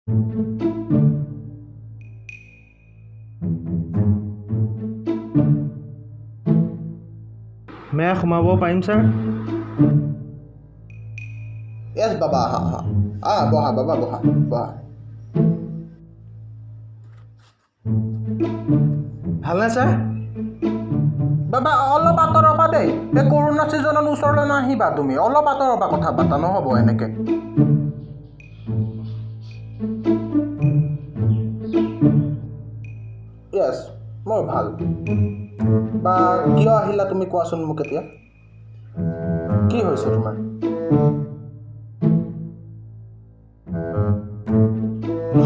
मैं সোমাব পাৰিম ছাৰ? য়েছ বাবা, বহা বাবা, বহা। ভালনে ছাৰ? বাবা অলপ আঁতৰবা দেই, এই কৰোণা ছিজনত ওচৰলৈ নাহিবা তুমি, অলপ আঁতৰবা কথা পাতা, নহ'ব এনেকৈ। য়েছ, মই ভাল। বা কিয় আহিলা তুমি কোৱাচোন মোক এতিয়া, কি হৈছে তোমাৰ?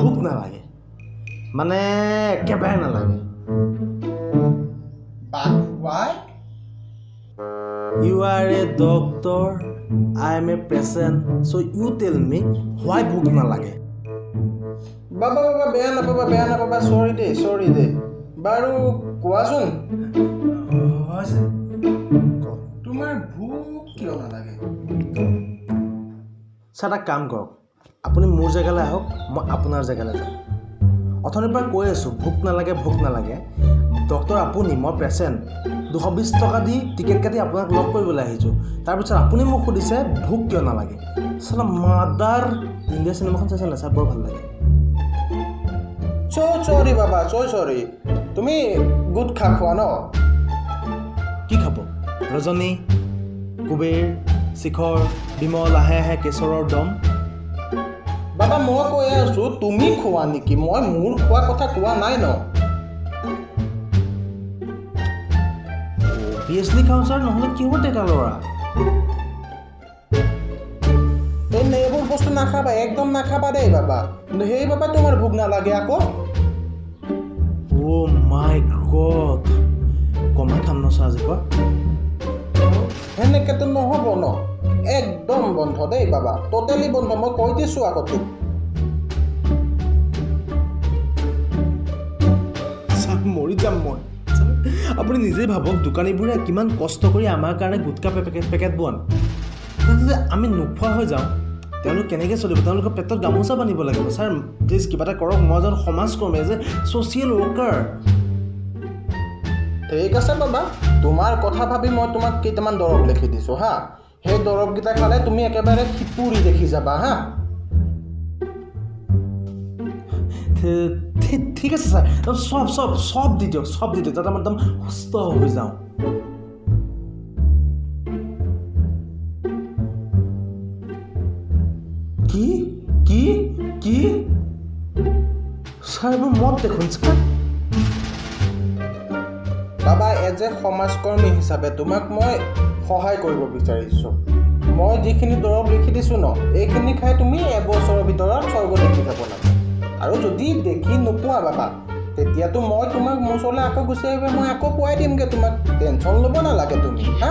ভোক নালাগে, মানে একেবাৰে নালাগে। But why? You are a doctor, I am a patient, so you tell me why ভোক নালাগে? বাবা বেয়া নাপাবা, চৰি দে। বাৰু কোৱাচোন, তোমাৰ ভোক কিয় নালাগে? ছাৰ এটা কাম কৰক, আপুনি মোৰ জেগালৈ আহক, মই আপোনাৰ জেগালৈ যাম। অথনিৰ পৰা কৈ আছোঁ ভোক নালাগে। ডক্টৰ আপুনি, মই পেচেণ্ট, 220 টকা দি টিকেট কাটি আপোনাক লগ কৰিবলৈ আহিছোঁ। তাৰপিছত আপুনি মোক সুধিছে ভোক কিয় নালাগে? চালা মাদাৰ, ইণ্ডিয়া চিনেমাখন চাইছে নাই? চাই বৰ ভাল লাগে। চৰি বাবা, চৰি। তুমি গুটখা খোৱা ন? কি খাব? ৰজনী, কুবেৰ, শিখৰ, বিমল, আহে কেশৰৰ দম। বাবা মই কৈ আছোঁ তুমি খোৱা নেকি, মই মোৰ খোৱা কথা কোৱা নাই ন। অভিয়াছলি খাওঁ ছাৰ, নহ'লে কি হ'ব ডেকা ল'ৰা? এইবোৰ বস্তু নাখাবা, একদম নাখাবা দেই বাবা। সেইবাবে তোমাৰ ভোক নালাগে আকৌ। অ' মাই গড, কমাই খাম ন ছাৰ আজি পৰা? সেনেকেতো নহ'ব ন, একদম বন্ধ দেই বাবা, টোটেলি বন্ধ, মই কৈ দিছোঁ আকৌ তোক। ছাৰ মৰি যাম মই। আপুনি নিজেই ভাবক, দোকানীবোৰে কিমান কষ্ট কৰি আমাৰ কাৰণে গুটকা পেকেট বোৱান, যদি আমি নোখোৱা হৈ যাওঁ তেওঁলোক কেনেকৈ চলিব? তেওঁলোকৰ পেটত গামোচা বান্ধিব লাগিব। ছাৰ প্লিজ কিবা এটা কৰক, মই এজন সমাজকৰ্মী, এজ এ ছ'চিয়েল ৱৰ্কাৰ। ঠিক আছে বাবা, তোমাৰ কথা ভাবি মই তোমাক কেইটামান দৰৱ লিখি দিছোঁ হা। সেই দৰৱকেইটা খালে তুমি একেবাৰে সিপুৰি দেখি যাবা হা। ঠিক আছে ছাৰ, চব দি দিয়ক, যাতে মই একদম সুস্থ হৈ যাওঁ। কি ছাৰ, এইবোৰ মত দেখোন ছাৰ। বাবা এজ এ সমাজকৰ্মী হিচাপে তোমাক মই সহায় কৰিব বিচাৰিছোঁ। মই যিখিনি দৰৱ লিখি দিছোঁ ন, এইখিনি খাই তুমি এবছৰৰ ভিতৰত স্বৰ্গ দেখি যাব লাগে। আৰু যদি দেখি নোপোৱা বাবা, তেতিয়াতো মই তোমাক মোৰ ওচৰলৈ আকৌ গুচি আহিবা, মই আকৌ পোৱাই দিমগৈ তোমাক, টেনশ্যন ল'ব নালাগে তুমি হা।